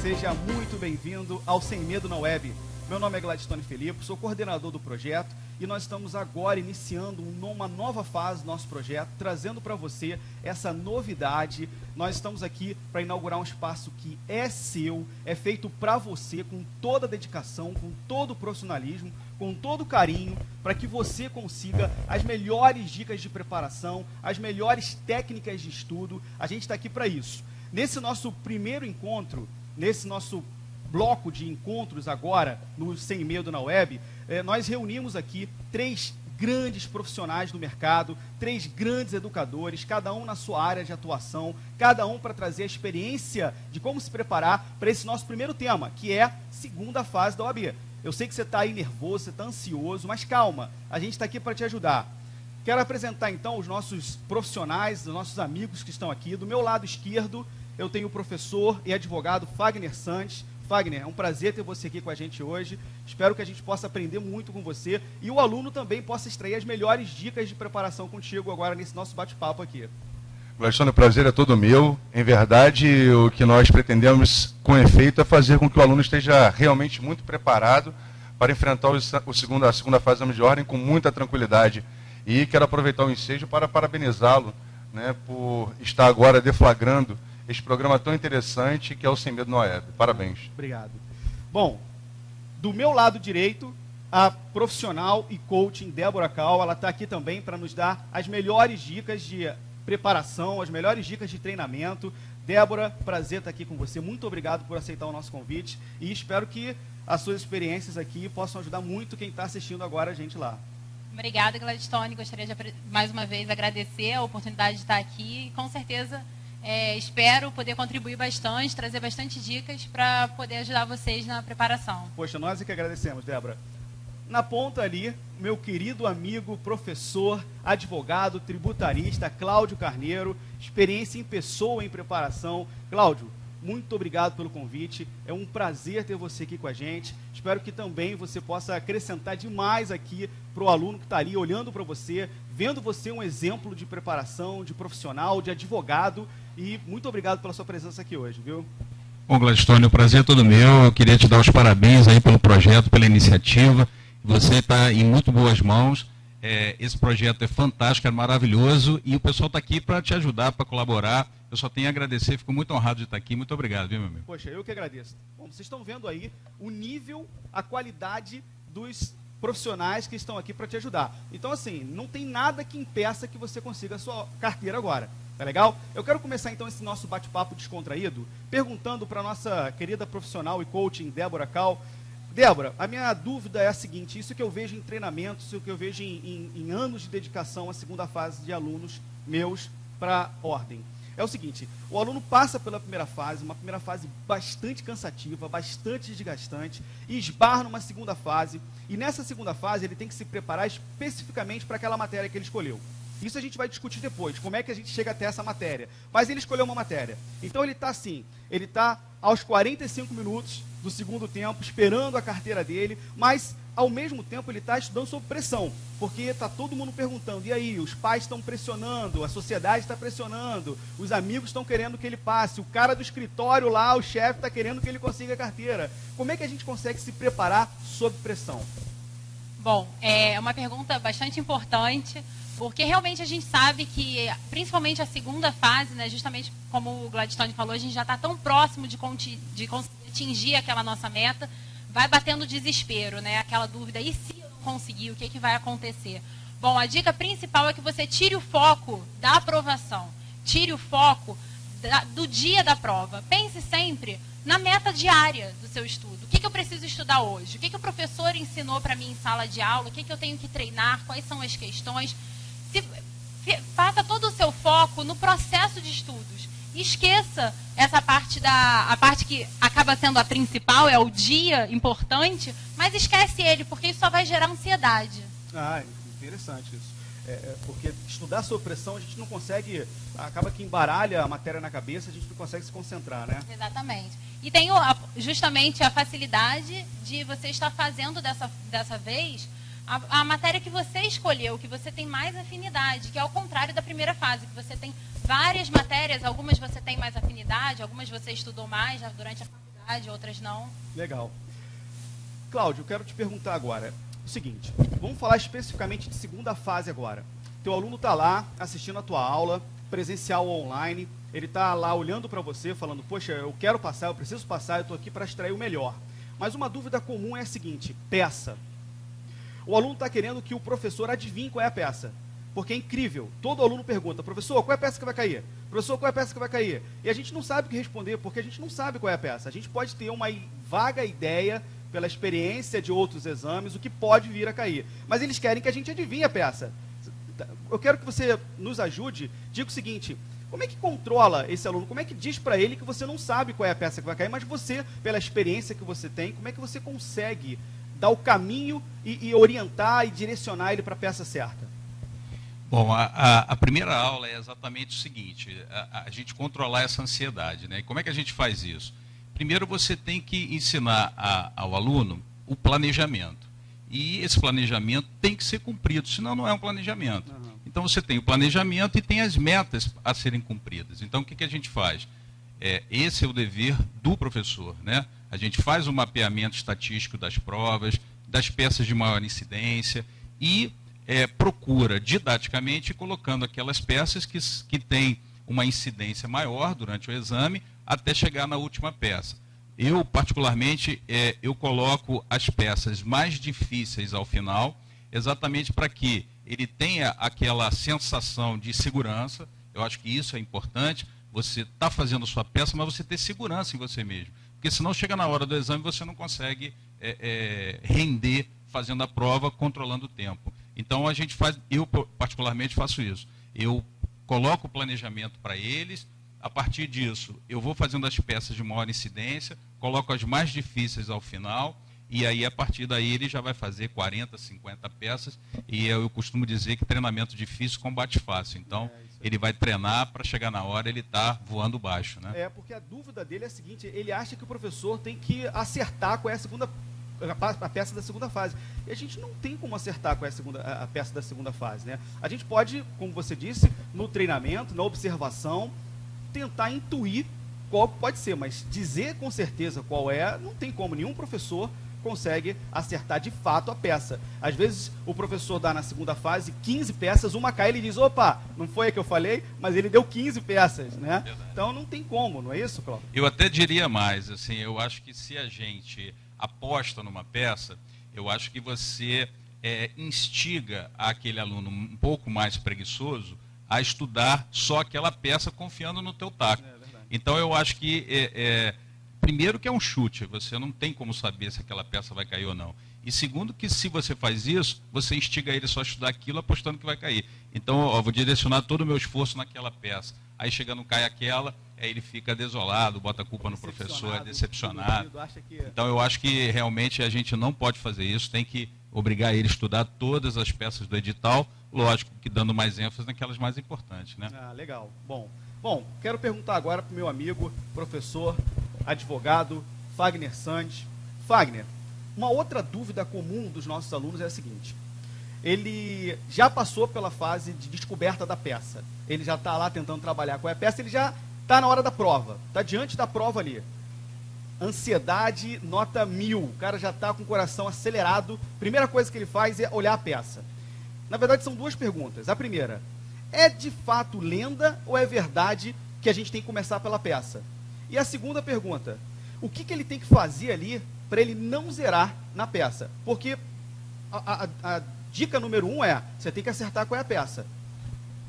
Seja muito bem-vindo ao Sem Medo na Web. Meu nome é Gladstone Felipe, sou coordenador do projeto e nós estamos agora iniciando uma nova fase do nosso projeto, trazendo para você essa novidade. Nós estamos aqui para inaugurar um espaço que é seu, é feito para você, com toda a dedicação, com todo o profissionalismo, com todo o carinho, para que você consiga as melhores dicas de preparação, as melhores técnicas de estudo. A gente está aqui para isso. Nesse nosso primeiro encontro, nesse nosso bloco de encontros agora, no Sem Medo na Web, nós reunimos aqui 3 grandes profissionais do mercado, 3 grandes educadores, cada um na sua área de atuação, cada um para trazer a experiência de como se preparar para esse nosso primeiro tema, que é a segunda fase da OAB. Eu sei que você está aí nervoso, você está ansioso, mas calma, a gente está aqui para te ajudar. Quero apresentar então os nossos profissionais, os nossos amigos que estão aqui. Do meu lado esquerdo, eu tenho o professor e advogado Fagner Santos. Fagner, é um prazer ter você aqui com a gente hoje. Espero que a gente possa aprender muito com você e o aluno também possa extrair as melhores dicas de preparação contigo agora nesse nosso bate-papo aqui. Gladstone, o prazer é todo meu. Em verdade, o que nós pretendemos com efeito é fazer com que o aluno esteja realmente muito preparado para enfrentar a segunda fase do exame de ordem com muita tranquilidade. E quero aproveitar o ensejo para parabenizá-lo, né, por estar agora deflagrando esse programa tão interessante que é o Sem Medo na Web. Parabéns. Obrigado. Bom, do meu lado direito, a profissional e coaching Débora Cal, ela está aqui também para nos dar as melhores dicas de preparação, as melhores dicas de treinamento. Débora, prazer estar aqui com você. Muito obrigado por aceitar o nosso convite e espero que as suas experiências aqui possam ajudar muito quem está assistindo agora a gente lá. Obrigada, Gladstone. Gostaria de, mais uma vez, agradecer a oportunidade de estar aqui e, com certeza, espero poder contribuir bastante, trazer bastante dicas para poder ajudar vocês na preparação. Poxa, nós é que agradecemos, Débora. Na ponta ali, meu querido amigo, professor, advogado, tributarista, Cláudio Carneiro, experiência em pessoa em preparação. Cláudio, muito obrigado pelo convite, é um prazer ter você aqui com a gente. Espero que também você possa acrescentar demais aqui para o aluno que está ali olhando para você, vendo você um exemplo de preparação, de profissional, de advogado. E muito obrigado pela sua presença aqui hoje, viu? Bom, Gladstone, o prazer é todo meu. Eu queria te dar os parabéns aí pelo projeto, pela iniciativa. Você está em muito boas mãos. Esse projeto é fantástico, é maravilhoso. E o pessoal está aqui para te ajudar, para colaborar. Eu só tenho a agradecer, fico muito honrado de estar aqui. Muito obrigado, viu, meu amigo? Poxa, eu que agradeço. Bom, vocês estão vendo aí o nível, a qualidade dos profissionais que estão aqui para te ajudar. Então, assim, não tem nada que impeça que você consiga a sua carteira agora. Tá legal? Eu quero começar então esse nosso bate-papo descontraído perguntando para a nossa querida profissional e coaching Débora Cal. Débora, a minha dúvida é a seguinte: isso que eu vejo em treinamentos, isso que eu vejo em anos de dedicação à segunda fase de alunos meus para ordem. É o seguinte, o aluno passa pela primeira fase, uma primeira fase bastante cansativa, bastante desgastante, e esbarra numa segunda fase, e nessa segunda fase ele tem que se preparar especificamente para aquela matéria que ele escolheu. Isso a gente vai discutir depois, como é que a gente chega até essa matéria. Mas ele escolheu uma matéria. Então ele está assim, ele está aos 45 minutos do segundo tempo, esperando a carteira dele, mas ao mesmo tempo ele está estudando sob pressão, porque está todo mundo perguntando, e aí, os pais estão pressionando, a sociedade está pressionando, os amigos estão querendo que ele passe, o cara do escritório lá, o chefe está querendo que ele consiga a carteira. Como é que a gente consegue se preparar sob pressão? Bom, é uma pergunta bastante importante, porque realmente a gente sabe que, principalmente a segunda fase, né, justamente como o Gladstone falou, a gente já está tão próximo de conseguir atingir aquela nossa meta, vai batendo desespero, né, aquela dúvida, e se eu não conseguir, o que vai acontecer? Bom, a dica principal é que você tire o foco da aprovação, tire o foco do dia da prova. Pense sempre na meta diária do seu estudo. O que eu preciso estudar hoje? O que o professor ensinou para mim em sala de aula? O que eu tenho que treinar? Quais são as questões? Faça todo o seu foco no processo de estudos. Esqueça essa parte a parte que acaba sendo a principal, é o dia importante, mas esquece ele, porque isso só vai gerar ansiedade. Ah, interessante isso. Porque estudar sob pressão a gente não consegue, acaba que embaralha a matéria na cabeça, a gente não consegue se concentrar, né? Exatamente. E tem justamente a facilidade de você estar fazendo dessa vez a matéria que você escolheu, que você tem mais afinidade, que é ao contrário da primeira fase, que você tem várias matérias, algumas você tem mais afinidade, algumas você estudou mais já durante a faculdade. facilidade, outras não. Legal. Cláudio, eu quero te perguntar agora o seguinte, vamos falar especificamente de segunda fase agora. Teu aluno está lá assistindo a tua aula, presencial ou online, ele está lá olhando para você, falando, poxa, eu quero passar, eu preciso passar, eu estou aqui para extrair o melhor. Mas uma dúvida comum é a seguinte, peça. O aluno está querendo que o professor adivinhe qual é a peça. Porque é incrível. Todo aluno pergunta, professor, qual é a peça que vai cair? Professor, qual é a peça que vai cair? E a gente não sabe o que responder, porque a gente não sabe qual é a peça. A gente pode ter uma vaga ideia, pela experiência de outros exames, o que pode vir a cair. Mas eles querem que a gente adivinhe a peça. Eu quero que você nos ajude. Diga o seguinte, como é que controla esse aluno? Como é que diz para ele que você não sabe qual é a peça que vai cair, mas você, pela experiência que você tem, como é que você consegue dar o caminho e orientar e direcionar ele para a peça certa? Bom, a primeira aula é exatamente o seguinte, a gente controlar essa ansiedade, né? E como é que a gente faz isso? Primeiro você tem que ensinar ao aluno o planejamento. E esse planejamento tem que ser cumprido, senão não é um planejamento. Uhum. Então você tem o planejamento e tem as metas a serem cumpridas. Então o que a gente faz? Esse é o dever do professor, né? A gente faz o mapeamento estatístico das provas, das peças de maior incidência e procura didaticamente colocando aquelas peças que têm uma incidência maior durante o exame até chegar na última peça. Eu, particularmente, eu coloco as peças mais difíceis ao final, exatamente para que ele tenha aquela sensação de segurança. Eu acho que isso é importante, você está fazendo a sua peça, mas você ter segurança em você mesmo. Porque senão chega na hora do exame e você não consegue render fazendo a prova, controlando o tempo. Então a gente faz, eu particularmente faço isso. Eu coloco o planejamento para eles, a partir disso eu vou fazendo as peças de maior incidência, coloco as mais difíceis ao final, e aí a partir daí ele já vai fazer 40, 50 peças, e eu costumo dizer que treinamento difícil combate fácil. Então ele vai treinar para chegar na hora ele tá voando baixo, né? Porque a dúvida dele é a seguinte, ele acha que o professor tem que acertar qual é a peça da segunda fase. E a gente não tem como acertar qual é a peça da segunda fase, né? A gente pode, como você disse, no treinamento, na observação, tentar intuir qual pode ser, mas dizer com certeza qual é, não tem como, nenhum professor consegue acertar de fato a peça. Às vezes o professor dá na segunda fase 15 peças, uma cai, ele diz, opa, não foi a que eu falei, mas ele deu 15 peças, né? Verdade. Então não tem como, não é isso, Cláudio? Eu até diria mais, assim, eu acho que se a gente aposta numa peça, eu acho que você instiga aquele aluno um pouco mais preguiçoso a estudar só aquela peça confiando no teu taco. Então eu acho que primeiro que é um chute, você não tem como saber se aquela peça vai cair ou não. E segundo que se você faz isso, você instiga ele só a estudar aquilo apostando que vai cair. Então eu vou direcionar todo o meu esforço naquela peça. Aí chegando cai aquela, aí ele fica desolado, bota a culpa no professor, é decepcionado. Então eu acho que realmente a gente não pode fazer isso, tem que obrigar ele a estudar todas as peças do edital, lógico que dando mais ênfase naquelas mais importantes, né? Ah, legal. Bom, quero perguntar agora para o meu amigo, professor, advogado, Fagner Sandes. Fagner, uma outra dúvida comum dos nossos alunos é a seguinte, ele já passou pela fase de descoberta da peça, ele já está lá tentando trabalhar com a peça, ele já está na hora da prova, está diante da prova ali. Ansiedade, nota 1000, o cara já está com o coração acelerado, primeira coisa que ele faz é olhar a peça. Na verdade são duas perguntas. A primeira, é de fato lenda ou é verdade que a gente tem que começar pela peça? E a segunda pergunta, o que ele tem que fazer ali para ele não zerar na peça? Porque a dica número 1 é, você tem que acertar qual é a peça.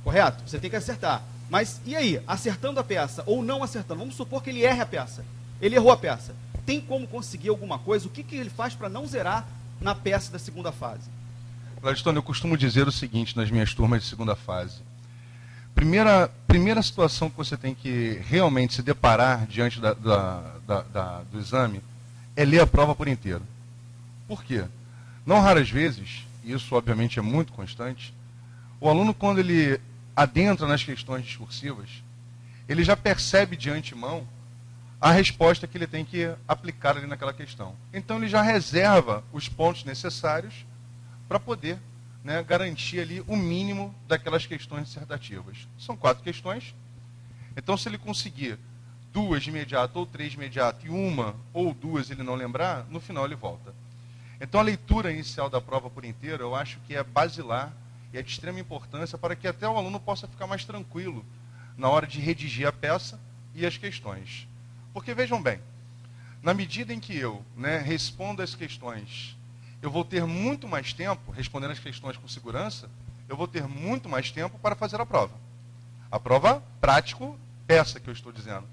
Correto? Você tem que acertar. Mas e aí, acertando a peça ou não acertando? Vamos supor que ele erre a peça. Ele errou a peça. Tem como conseguir alguma coisa? O que ele faz para não zerar na peça da segunda fase? Gladstone, eu costumo dizer o seguinte nas minhas turmas de segunda fase. Primeira situação que você tem que realmente se deparar diante do exame é ler a prova por inteiro. Por quê? Não raras vezes, e isso obviamente é muito constante, o aluno quando ele adentra nas questões discursivas, ele já percebe de antemão a resposta que ele tem que aplicar ali naquela questão. Então ele já reserva os pontos necessários para poder, né, garantir ali o mínimo daquelas questões dissertativas. São 4 questões. Então se ele conseguir 2 de imediato ou 3 de imediato e uma ou duas ele não lembrar, no final ele volta. Então, a leitura inicial da prova por inteiro, eu acho que é basilar e é de extrema importância para que até o aluno possa ficar mais tranquilo na hora de redigir a peça e as questões. Porque, vejam bem, na medida em que eu respondo as questões, eu vou ter muito mais tempo, respondendo as questões com segurança, eu vou ter muito mais tempo para fazer a prova. A prova prático-peça que eu estou dizendo.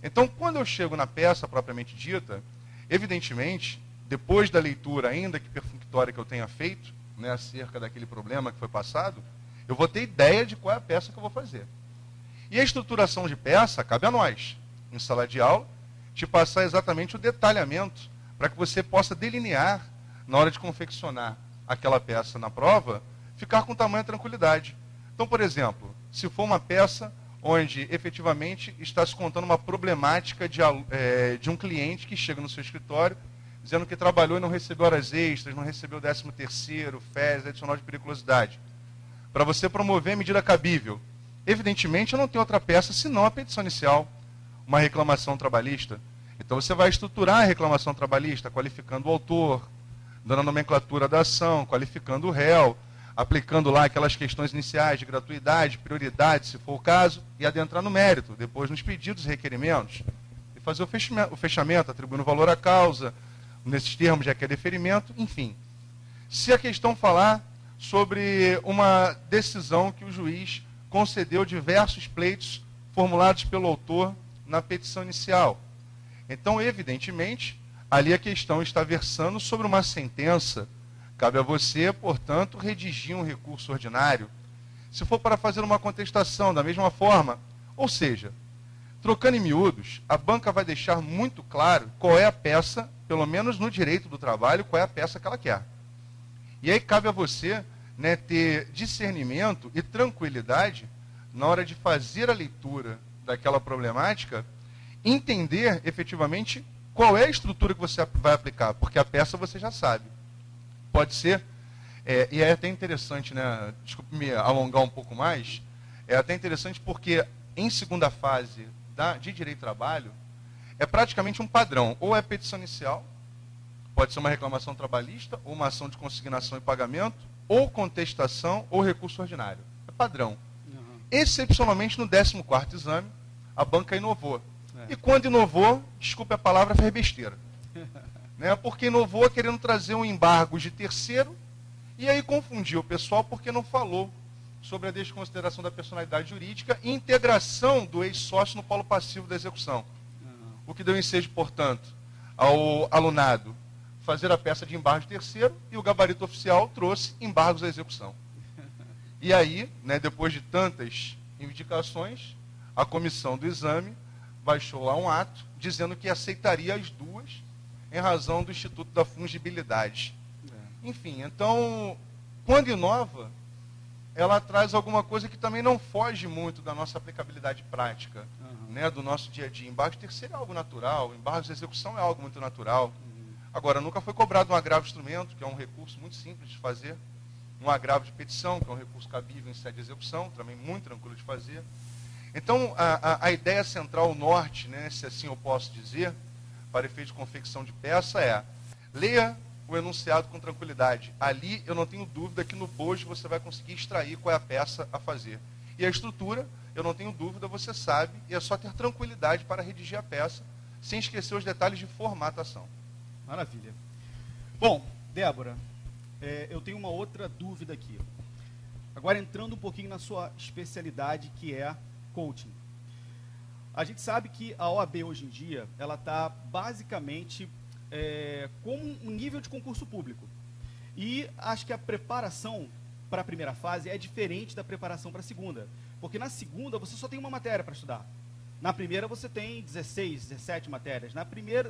Então, quando eu chego na peça propriamente dita, evidentemente, depois da leitura, ainda que perfunctória que eu tenha feito, acerca daquele problema que foi passado, eu vou ter ideia de qual é a peça que eu vou fazer. E a estruturação de peça cabe a nós, em sala de aula, te passar exatamente o detalhamento, para que você possa delinear, na hora de confeccionar aquela peça na prova, ficar com tamanha tranquilidade. Então, por exemplo, se for uma peça onde efetivamente está se contando uma problemática de um cliente que chega no seu escritório dizendo que trabalhou e não recebeu horas extras, não recebeu 13º, férias, adicional de periculosidade. Para você promover a medida cabível. Evidentemente, eu não tenho outra peça senão a petição inicial, uma reclamação trabalhista. Então, você vai estruturar a reclamação trabalhista, qualificando o autor, dando a nomenclatura da ação, qualificando o réu, aplicando lá aquelas questões iniciais de gratuidade, prioridade, se for o caso, e adentrar no mérito, depois nos pedidos e requerimentos, e fazer o fechamento, atribuindo valor à causa, nesses termos já que é deferimento, enfim. Se a questão falar sobre uma decisão que o juiz concedeu diversos pleitos formulados pelo autor na petição inicial. Então, evidentemente, ali a questão está versando sobre uma sentença. Cabe a você, portanto, redigir um recurso ordinário. Se for para fazer uma contestação da mesma forma, ou seja, trocando em miúdos, a banca vai deixar muito claro qual é a peça, pelo menos no direito do trabalho, qual é a peça que ela quer. E aí cabe a você ter discernimento e tranquilidade na hora de fazer a leitura daquela problemática, entender efetivamente qual é a estrutura que você vai aplicar, porque a peça você já sabe. Pode ser, e é até interessante, desculpe me alongar um pouco mais, é até interessante porque em segunda fase de Direito do Trabalho, é praticamente um padrão, ou é petição inicial, pode ser uma reclamação trabalhista, ou uma ação de consignação e pagamento, ou contestação, ou recurso ordinário. É padrão. Uhum. Excepcionalmente no 14º exame, a banca inovou. E quando inovou, desculpe a palavra, fez besteira. Porque inovou querendo trazer um embargo de terceiro, e aí confundiu o pessoal porque não falou sobre a desconsideração da personalidade jurídica e integração do ex-sócio no polo passivo da execução. O que deu ensejo, portanto, ao alunado fazer a peça de embargo de terceiro, e o gabarito oficial trouxe embargos à execução. E aí, depois de tantas indicações, a comissão do exame baixou lá um ato dizendo que aceitaria as duas em razão do Instituto da Fungibilidade. Enfim, então, quando inova, ela traz alguma coisa que também não foge muito da nossa aplicabilidade prática, do nosso dia a dia. Embargo de terceiro é algo natural, embargo de execução é algo muito natural. Agora, nunca foi cobrado um agravo de instrumento, que é um recurso muito simples de fazer, um agravo de petição, que é um recurso cabível em sede de execução, também muito tranquilo de fazer. Então, a ideia central norte, se assim eu posso dizer, para efeito de confecção de peça é: leia o enunciado com tranquilidade. Ali eu não tenho dúvida que no bojo você vai conseguir extrair qual é a peça a fazer. E a estrutura, eu não tenho dúvida, você sabe, e é só ter tranquilidade para redigir a peça, sem esquecer os detalhes de formatação. Maravilha. Bom, Débora, eu tenho uma outra dúvida aqui. Agora entrando um pouquinho na sua especialidade, que é coaching. A gente sabe que a OAB hoje em dia, ela está basicamente como um nível de concurso público. E acho que a preparação para a primeira fase é diferente da preparação para a segunda. Porque na segunda você só tem uma matéria para estudar. Na primeira você tem 16, 17 matérias. Na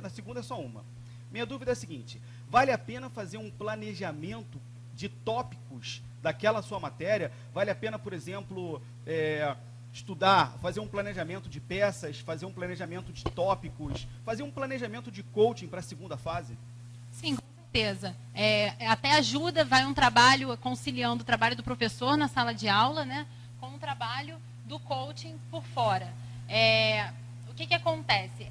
segunda é só uma. Minha dúvida é a seguinte: vale a pena fazer um planejamento de tópicos daquela sua matéria? Vale a pena, por exemplo, estudar, fazer um planejamento de peças, fazer um planejamento de tópicos, fazer um planejamento de coaching para a segunda fase? Sim, com certeza. Até ajuda, vai um trabalho conciliando o trabalho do professor na sala de aula, com o trabalho do coaching por fora. que acontece?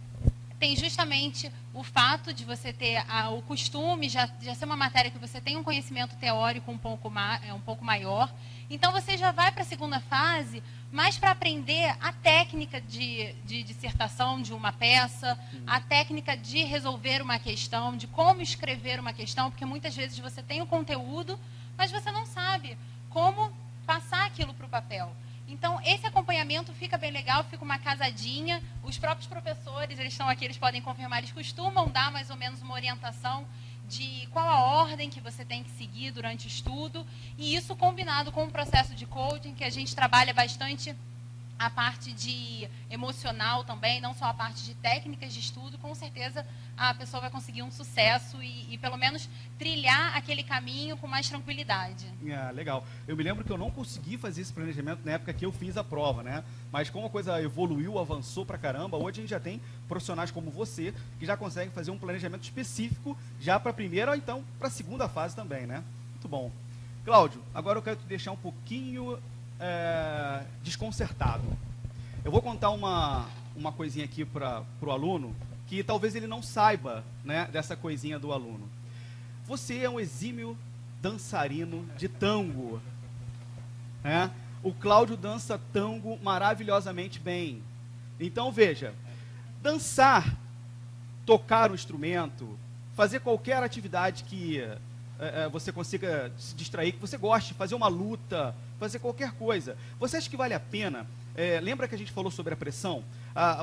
Tem justamente o fato de você ter o costume, já ser uma matéria que você tem um conhecimento teórico um pouco maior. Então, você já vai para a segunda fase, mais para aprender a técnica de dissertação de uma peça, a técnica de resolver uma questão, de como escrever uma questão, porque muitas vezes você tem o conteúdo, mas você não sabe como passar aquilo para o papel. Então, esse acompanhamento fica bem legal, fica uma casadinha. Os próprios professores, eles estão aqui, eles podem confirmar, eles costumam dar mais ou menos uma orientação de qual a ordem que você tem que seguir durante o estudo. E isso combinado com o processo de coaching, que a gente trabalha bastante a parte de emocional também, não só a parte de técnicas de estudo, com certeza a pessoa vai conseguir um sucesso e pelo menos trilhar aquele caminho com mais tranquilidade. Legal. Eu me lembro que eu não consegui fazer esse planejamento na época que eu fiz a prova, né? Mas como a coisa evoluiu, avançou pra caramba, hoje a gente já tem profissionais como você que já conseguem fazer um planejamento específico já para a primeira ou então para a segunda fase também, né? Muito bom. Cláudio, agora eu quero te deixar um pouquinho desconcertado. Eu vou contar uma coisinha aqui para o aluno que talvez ele não saiba, né, dessa coisinha do aluno. Você é um exímio dançarino de tango, né? O Cláudio dança tango maravilhosamente bem. Então, veja, dançar, tocar um instrumento, fazer qualquer atividade que você consiga se distrair, que você goste, fazer uma luta, fazer qualquer coisa. Você acha que vale a pena? Lembra que a gente falou sobre a pressão?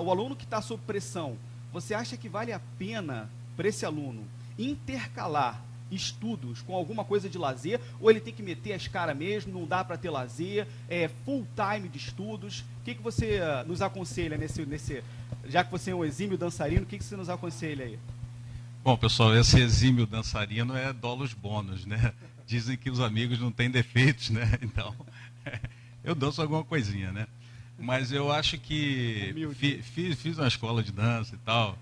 O aluno que está sob pressão, você acha que vale a pena para esse aluno intercalar estudos com alguma coisa de lazer, ou ele tem que meter as caras mesmo, não dá para ter lazer, full time de estudos? O que você nos aconselha já que você é um exímio dançarino, o que você nos aconselha aí? Bom, pessoal, esse exímio dançarino é dólos bônus, né? Dizem que os amigos não têm defeitos, né? Então, eu danço alguma coisinha, né? Mas eu acho que fiz uma escola de dança e tal.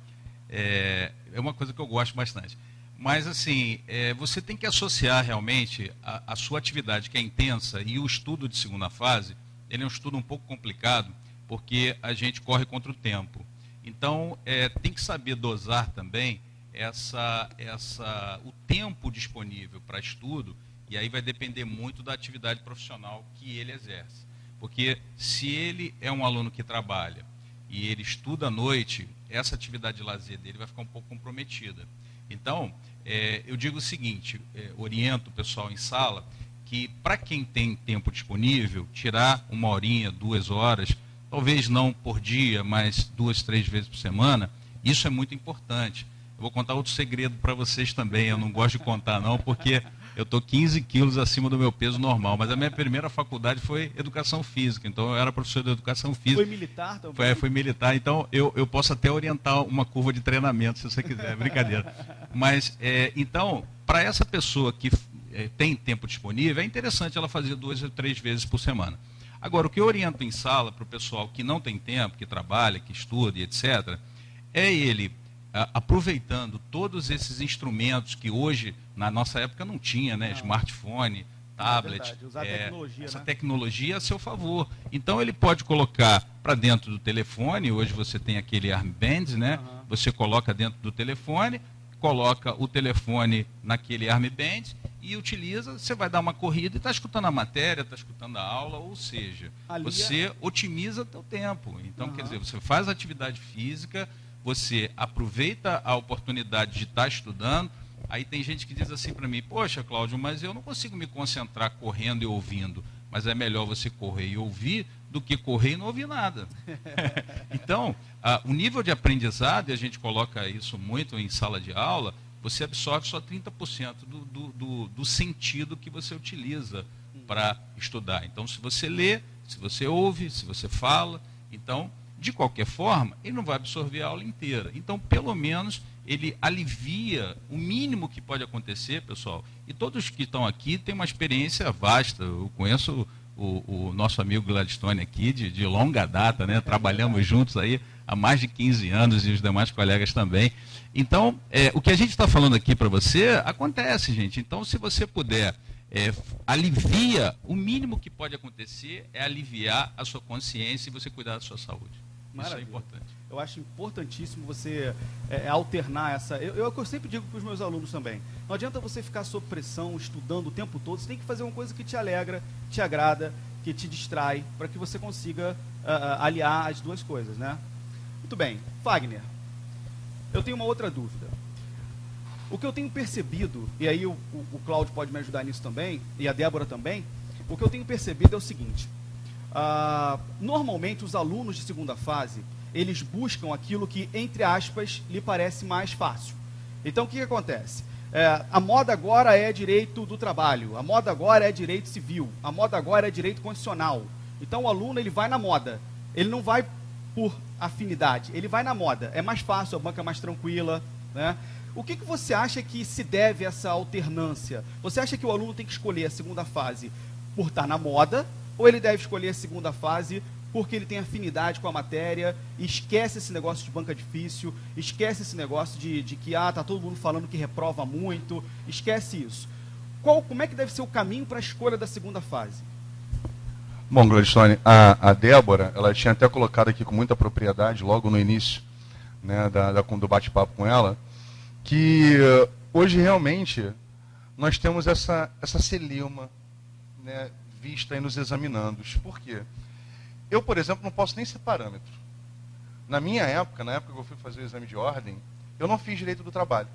É uma coisa que eu gosto bastante. Mas, assim, você tem que associar realmente a sua atividade, que é intensa, e o estudo de segunda fase. Ele é um estudo um pouco complicado, porque a gente corre contra o tempo. Então, tem que saber dosar também o tempo disponível para estudo, e aí vai depender muito da atividade profissional que ele exerce. Porque se ele é um aluno que trabalha e ele estuda à noite, essa atividade de lazer dele vai ficar um pouco comprometida. Então, eu digo o seguinte, oriento o pessoal em sala, que para quem tem tempo disponível, tirar 1 horinha, 2 horas, talvez não por dia, mas 2, 3 vezes por semana, isso é muito importante. Eu vou contar outro segredo para vocês também, eu não gosto de contar não, porque eu estou 15 quilos acima do meu peso normal, mas a minha primeira faculdade foi educação física, então eu era professor de educação física. Foi militar também? Foi militar, então eu posso até orientar uma curva de treinamento, se você quiser, brincadeira. Mas, então, para essa pessoa que tem tempo disponível, é interessante ela fazer 2 ou 3 vezes por semana. Agora, o que eu oriento em sala para o pessoal que não tem tempo, que trabalha, que estuda e etc., é ele aproveitando todos esses instrumentos que hoje, na nossa época, não tinha, né? Smartphone, tablet, usar tecnologia, essa né? tecnologia a seu favor. Então, ele pode colocar para dentro do telefone, hoje você tem aquele armband, né? Você coloca dentro do telefone, coloca o telefone naquele armband e utiliza, você vai dar uma corrida e está escutando a matéria, está escutando a aula, ou seja, você otimiza teu tempo. Então, quer dizer, você faz atividade física, você aproveita a oportunidade de estar estudando. Aí tem gente que diz assim para mim, poxa, Cláudio, mas eu não consigo me concentrar correndo e ouvindo. Mas é melhor você correr e ouvir do que correr e não ouvir nada. Então, o nível de aprendizado, e a gente coloca isso muito em sala de aula, você absorve só 30% do sentido que você utiliza para estudar. Então, se você lê, se você ouve, se você fala, então, de qualquer forma, ele não vai absorver a aula inteira. Então, pelo menos, ele alivia o mínimo que pode acontecer, pessoal. E todos que estão aqui têm uma experiência vasta. Eu conheço o nosso amigo Gladstone aqui, de longa data, né? Trabalhamos juntos aí há mais de 15 anos e os demais colegas também. Então, o que a gente está falando aqui para você, acontece, gente. Então, se você puder, alivia, o mínimo que pode acontecer é aliviar a sua consciência e você cuidar da sua saúde. Maravilha. Isso é importante. Eu acho importantíssimo você alternar essa... Eu sempre digo para os meus alunos também, não adianta você ficar sob pressão, estudando o tempo todo, você tem que fazer uma coisa que te alegra, te agrada, que te distrai, para que você consiga aliar as duas coisas, né? Muito bem. Fagner, eu tenho uma outra dúvida. O que eu tenho percebido, e aí o Cláudio pode me ajudar nisso também, e a Débora também, o que eu tenho percebido é o seguinte, normalmente os alunos de segunda fase, eles buscam aquilo que, entre aspas, lhe parece mais fácil. Então, o que acontece? A moda agora é direito do trabalho, a moda agora é direito civil, a moda agora é direito constitucional. Então, o aluno ele vai na moda, ele não vai por afinidade, ele vai na moda. É mais fácil, a banca é mais tranquila, né? O que você acha que se deve a essa alternância? Você acha que o aluno tem que escolher a segunda fase por estar na moda, ou ele deve escolher a segunda fase porque ele tem afinidade com a matéria, e esquece esse negócio de banca difícil, esquece esse negócio de que tá todo mundo falando que reprova muito, esquece isso. Como é que deve ser o caminho para a escolha da segunda fase? Bom, Gladstone, a Débora, ela tinha até colocado aqui com muita propriedade, logo no início, né, do bate-papo com ela, que hoje realmente nós temos essa celeuma, né, vista aí nos examinandos. Por quê? Eu, por exemplo, não posso nem ser parâmetro. Na minha época, na época que eu fui fazer o exame de ordem, eu não fiz direito do trabalho.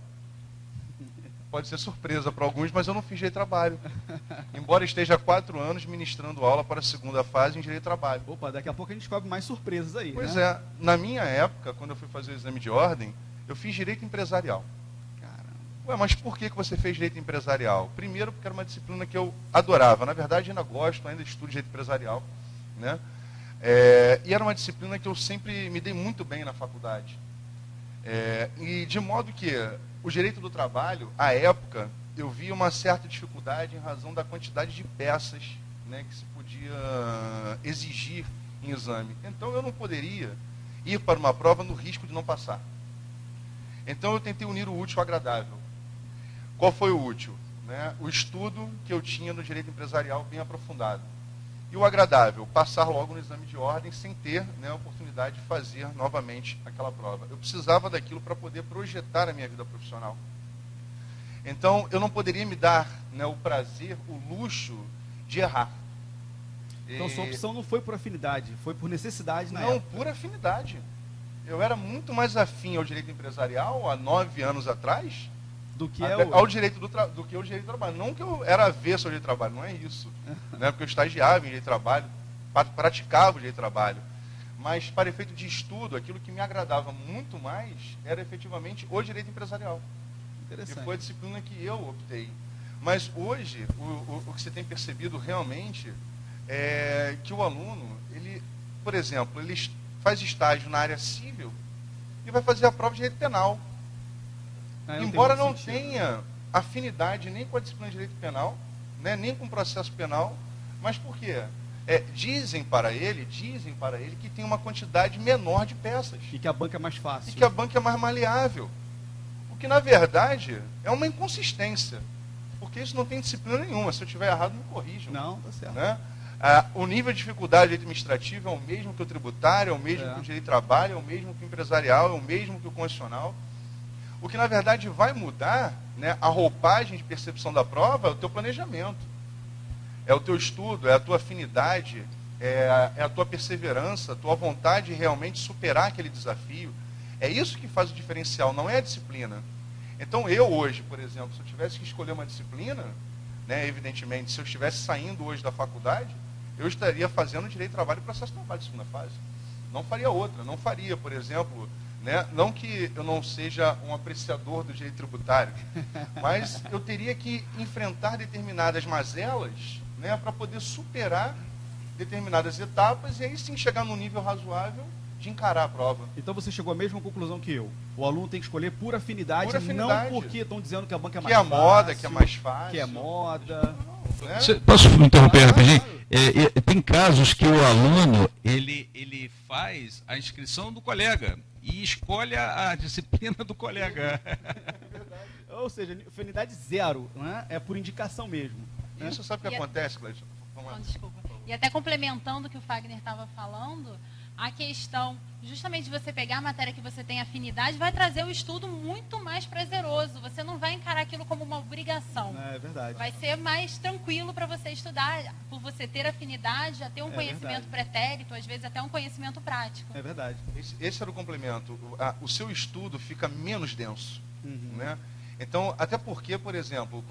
Pode ser surpresa para alguns, mas eu não fiz direito do trabalho. Embora esteja há 4 anos ministrando aula para a segunda fase em direito do trabalho. Opa, daqui a pouco a gente descobre mais surpresas aí. Pois né? é. Na minha época, quando eu fui fazer o exame de ordem, eu fiz direito empresarial. Ué, mas por que você fez direito empresarial? Primeiro, porque era uma disciplina que eu adorava. Na verdade, ainda gosto, ainda estudo direito empresarial, né? E era uma disciplina que eu sempre me dei muito bem na faculdade. E de modo que o direito do trabalho, à época, eu via uma certa dificuldade em razão da quantidade de peças, né, que se podia exigir em exame. Então, eu não poderia ir para uma prova no risco de não passar. Então, eu tentei unir o útil ao agradável. Qual foi o útil? Né? O estudo que eu tinha no direito empresarial bem aprofundado. E o agradável, passar logo no exame de ordem sem ter, né, a oportunidade de fazer novamente aquela prova. Eu precisava daquilo para poder projetar a minha vida profissional. Então, eu não poderia me dar, né, o prazer, o luxo de errar. Então, sua opção não foi por afinidade, foi por necessidade na época. época. Não, por afinidade. Eu era muito mais afim ao direito empresarial há 9 anos atrás do que ao direito do que ao direito do trabalho. Não que eu era avesso ao direito do trabalho, não é isso. Né? Porque eu estagiava em direito do trabalho, praticava o direito do trabalho. Mas, para efeito de estudo, aquilo que me agradava muito mais era efetivamente o direito empresarial. Interessante. E foi a disciplina que eu optei. Mas hoje, o que você tem percebido realmente é que o aluno, ele, por exemplo, ele faz estágio na área civil e vai fazer a prova de direito penal. Embora não tenha afinidade nem com a disciplina de direito penal, né, nem com o processo penal, mas por quê? Dizem para ele que tem uma quantidade menor de peças. E que a banca é mais fácil. E que a banca é mais maleável. O que, na verdade, é uma inconsistência. Porque isso não tem disciplina nenhuma. Se eu estiver errado, me corrijam. Não, tá certo. Né? O nível de dificuldade administrativa é o mesmo que o tributário, é o mesmo que o direito do trabalho, é o mesmo que o empresarial, é o mesmo que o constitucional. O que, na verdade, vai mudar, né, a roupagem de percepção da prova é o teu planejamento. É o teu estudo, é a tua afinidade, é a tua perseverança, a tua vontade de realmente superar aquele desafio. É isso que faz o diferencial, não é a disciplina. Então, eu hoje, por exemplo, se eu tivesse que escolher uma disciplina, né, evidentemente, se eu estivesse saindo hoje da faculdade, eu estaria fazendo direito de trabalho e processo de trabalho de segunda fase. Não faria outra, não faria, por exemplo... Né? Não que eu não seja um apreciador do direito tributário, mas eu teria que enfrentar determinadas mazelas, né, para poder superar determinadas etapas e aí sim chegar num nível razoável de encarar a prova. Então você chegou à mesma conclusão que eu. O aluno tem que escolher por afinidade, não porque estão dizendo que a banca é mais fácil. Que é moda, que é mais fácil. Que é moda. Não, né? Posso interromper rapidinho? Tem casos que o aluno ele faz a inscrição do colega e escolhe a disciplina do colega. Ou seja, afinidade zero, né? É por indicação mesmo. Né? Isso sabe o que acontece, Cleiton? Não, desculpa. E até complementando o que o Fagner estava falando, a questão justamente de você pegar a matéria que você tem afinidade vai trazer o estudo muito mais prazeroso. Você não vai encarar aquilo como uma obrigação. É verdade. Vai ser mais tranquilo para você estudar, por você ter afinidade, já ter um conhecimento pretérito, às vezes até um conhecimento prático. É verdade. Esse era o complemento. O seu estudo fica menos denso. Uhum. Né? Então, até porque, por exemplo,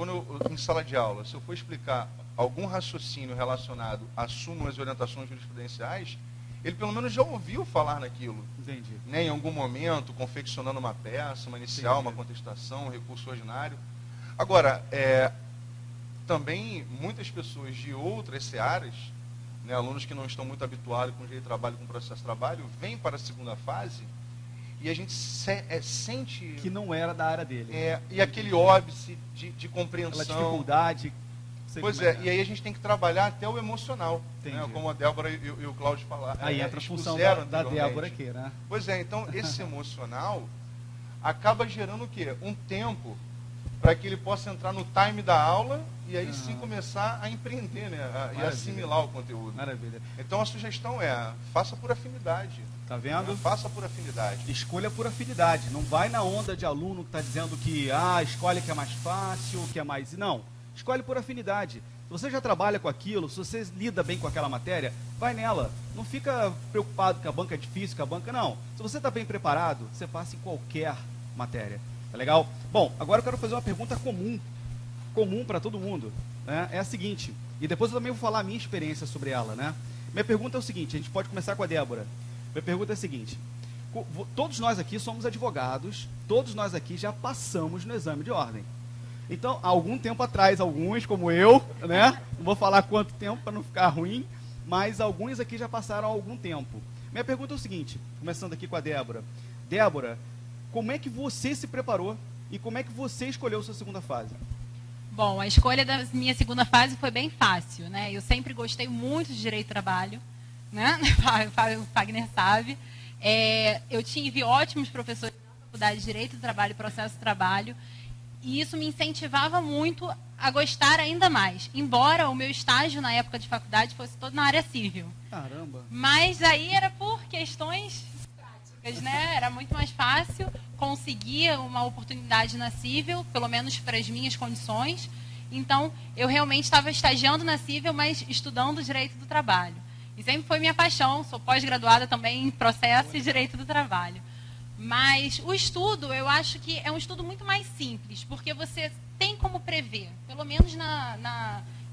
em sala de aula, se eu for explicar algum raciocínio relacionado a súmulas e orientações jurisprudenciais, ele pelo menos já ouviu falar naquilo. Entendi. Né? Em algum momento, confeccionando uma peça, uma inicial, uma contestação, um recurso ordinário. Agora, também muitas pessoas de outras searas, né, alunos que não estão muito habituados com o direito de trabalho, com o processo de trabalho, vêm para a segunda fase e a gente sente... Que não era da área dele. E aquele óbice de compreensão. Aquela dificuldade... Pois é, e aí a gente tem que trabalhar até o emocional, né, como a Débora e o Cláudio falaram. Aí entra a função da Débora aqui, né? Pois é, então esse emocional acaba gerando o quê? Um tempo para que ele possa entrar no time da aula e aí sim começar a empreender, né? E assimilar o conteúdo. Maravilha. Então a sugestão faça por afinidade. Tá vendo? Faça por afinidade. Escolha por afinidade. Não vai na onda de aluno que está dizendo que escolhe que é mais fácil, que é mais... Não. Escolhe por afinidade. Se você já trabalha com aquilo, se você lida bem com aquela matéria, vai nela. Não fica preocupado que a banca é difícil, que a banca não. Se você está bem preparado, você passa em qualquer matéria. Tá legal? Bom, agora eu quero fazer uma pergunta comum para todo mundo. Né? É a seguinte, e depois eu também vou falar a minha experiência sobre ela. Né? Minha pergunta é o seguinte, a gente pode começar com a Débora. Minha pergunta é a seguinte, todos nós aqui somos advogados, todos nós aqui já passamos no exame de ordem. Então, há algum tempo atrás, alguns, como eu, né? Não vou falar quanto tempo para não ficar ruim, mas alguns aqui já passaram há algum tempo. Minha pergunta é o seguinte, começando aqui com a Débora. Débora, como é que você se preparou e como é que você escolheu sua segunda fase? Bom, a escolha da minha segunda fase foi bem fácil, né? Eu sempre gostei muito de direito do trabalho, né? O Fagner sabe. Eu tive ótimos professores na faculdade de Direito do Trabalho e Processo do Trabalho. E isso me incentivava muito a gostar ainda mais. Embora o meu estágio na época de faculdade fosse todo na área civil. Caramba! Mas aí era por questões práticas, né? Era muito mais fácil conseguir uma oportunidade na civil, pelo menos para as minhas condições. Então, eu realmente estava estagiando na civil, mas estudando direito do trabalho. E sempre foi minha paixão. Sou pós-graduada também em processo e direito do trabalho. Mas o estudo, eu acho que é um estudo muito mais simples, porque você tem como prever, pelo menos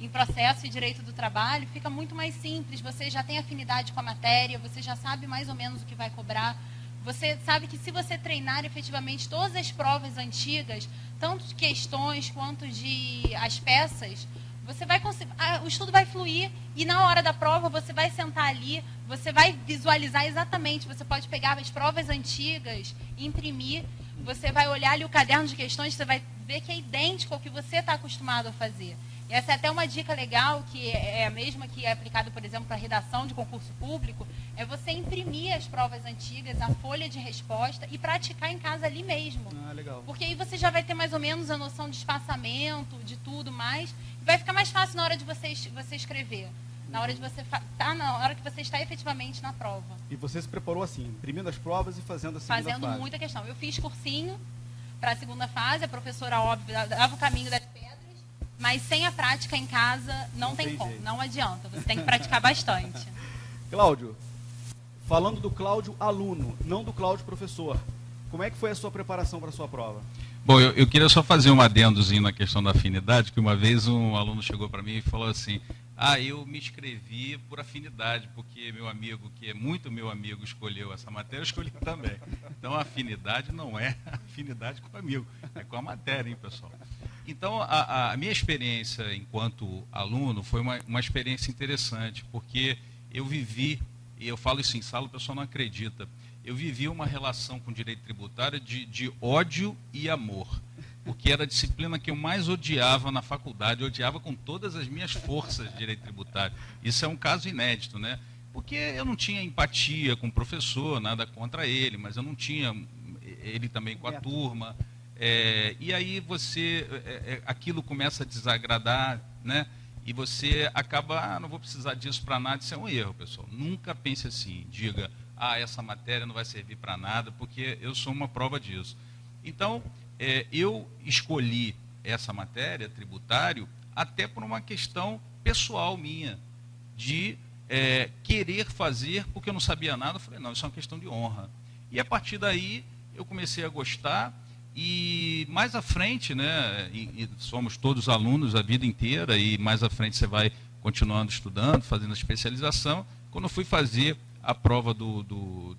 em processo e direito do trabalho, fica muito mais simples, você já tem afinidade com a matéria, você já sabe mais ou menos o que vai cobrar, você sabe que se você treinar efetivamente todas as provas antigas, tanto de questões quanto de as peças, você vai o estudo vai fluir e na hora da prova você vai sentar ali, você vai visualizar exatamente, você pode pegar as provas antigas, imprimir, você vai olhar ali o caderno de questões, você vai ver que é idêntico ao que você está acostumado a fazer. E essa é até uma dica legal, que é a mesma que é aplicada, por exemplo, para redação de concurso público, é você imprimir as provas antigas, a folha de resposta e praticar em casa ali mesmo. Legal. Porque aí você já vai ter mais ou menos a noção de espaçamento, de tudo mais, e vai ficar mais fácil na hora de você escrever. Na hora de você na hora que você está efetivamente na prova. E você se preparou assim, imprimindo as provas e fazendo a segunda fase? Fazendo muita questão. Eu fiz cursinho para a segunda fase, a professora, óbvio, dava o caminho das pedras, mas sem a prática em casa não tem como, não adianta. Você tem que praticar bastante. Cláudio, falando do Cláudio aluno, não do Cláudio professor, como é que foi a sua preparação para a sua prova? Bom, eu queria só fazer um adendozinho na questão da afinidade, que uma vez um aluno chegou para mim e falou assim, eu me inscrevi por afinidade, porque meu amigo, que é muito meu amigo, escolheu essa matéria, eu escolhi também. Então, a afinidade não é afinidade com o amigo, é com a matéria, hein, pessoal? Então, a minha experiência enquanto aluno foi uma experiência interessante, porque eu vivi, e eu falo isso em sala, o pessoal não acredita, eu vivi uma relação com o direito tributário de ódio e amor, porque era a disciplina que eu mais odiava na faculdade, eu odiava com todas as minhas forças de direito tributário. Isso é um caso inédito, né? Porque eu não tinha empatia com o professor, nada contra ele, mas eu não tinha ele também com a turma. E aí aquilo começa a desagradar, né? E você acaba, não vou precisar disso para nada, isso é um erro, pessoal. Nunca pense assim, diga, essa matéria não vai servir para nada, porque eu sou uma prova disso. Então, eu escolhi essa matéria, tributário, até por uma questão pessoal minha, de querer fazer, porque eu não sabia nada. Eu falei, não, isso é uma questão de honra. E a partir daí, eu comecei a gostar, e mais à frente, né, e somos todos alunos a vida inteira, e mais à frente você vai continuando estudando, fazendo a especialização. Quando eu fui fazer a prova do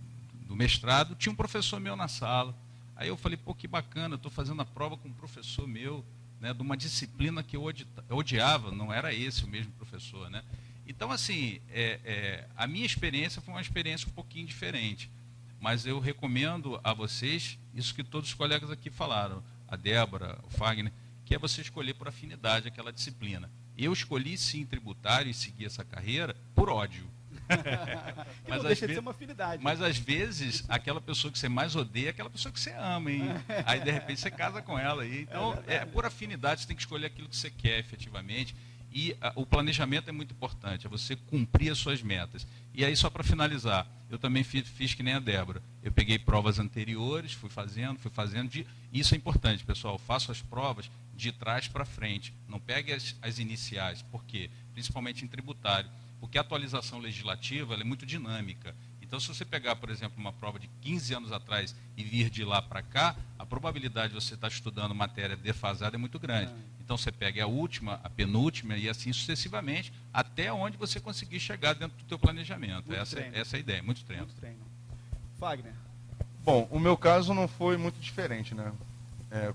mestrado, tinha um professor meu na sala. Aí eu falei, pô, que bacana, eu estou fazendo a prova com um professor meu, né, de uma disciplina que eu odiava, não era esse o mesmo professor, né? Então, assim, a minha experiência foi uma experiência um pouquinho diferente, mas eu recomendo a vocês, isso que todos os colegas aqui falaram, a Débora, o Fagner, que é você escolher por afinidade aquela disciplina. Eu escolhi, sim, tributário e segui essa carreira por ódio. Que não deixa de ser uma afinidade. Mas às vezes, aquela pessoa que você mais odeia é aquela pessoa que você ama, hein? Aí de repente você casa com ela. Então, por afinidade, você tem que escolher aquilo que você quer efetivamente. E o planejamento é muito importante, é você cumprir as suas metas. E aí, só para finalizar, eu também fiz que nem a Débora. Eu peguei provas anteriores, fui fazendo. Isso é importante, pessoal. Faço as provas de trás para frente. Não pegue as iniciais. Por quê? Principalmente em tributário. Porque a atualização legislativa ela é muito dinâmica. Então, se você pegar, por exemplo, uma prova de 15 anos atrás e vir de lá para cá, a probabilidade de você estar estudando matéria defasada é muito grande. Então, você pega a última, a penúltima e assim sucessivamente, até onde você conseguir chegar dentro do teu planejamento. Essa é a ideia, muito treino. Fagner. Bom, o meu caso não foi muito diferente, né?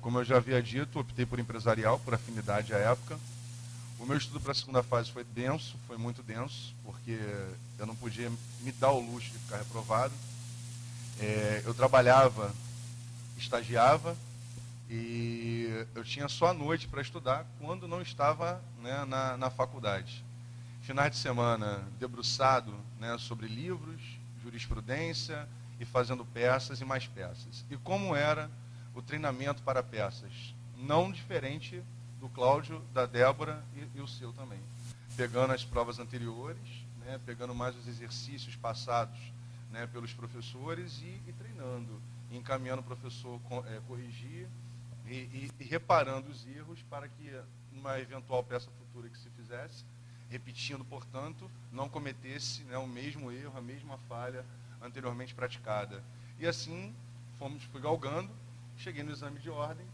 Como eu já havia dito, optei por empresarial, por afinidade à época. O meu estudo para a segunda fase foi denso, foi muito denso, porque eu não podia me dar o luxo de ficar reprovado. Eu trabalhava, estagiava, e eu tinha só a noite para estudar quando não estava, né, na faculdade. Finais de semana debruçado, né, sobre livros, jurisprudência e fazendo peças e mais peças. E como era o treinamento para peças? Não diferente do Cláudio, da Débora e o seu também. Pegando as provas anteriores, né, pegando mais os exercícios passados, né, pelos professores e treinando, e encaminhando o professor corrigir e reparando os erros para que numa eventual peça futura que se fizesse, repetindo, portanto, não cometesse, né, o mesmo erro, a mesma falha anteriormente praticada. E assim fui galgando, cheguei no exame de ordem,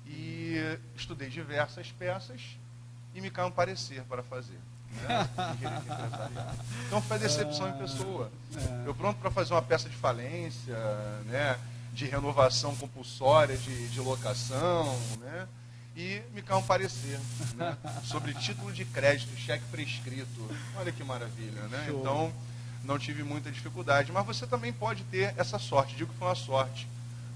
e estudei diversas peças e me caiu um parecer para fazer. Né? Então foi a decepção em pessoa. Eu pronto para fazer uma peça de falência, né? De renovação compulsória de locação, né? E me caiu um parecer, né? Sobre título de crédito, cheque prescrito. Olha que maravilha, né? Show. Então não tive muita dificuldade, mas você também pode ter essa sorte. Digo que foi uma sorte.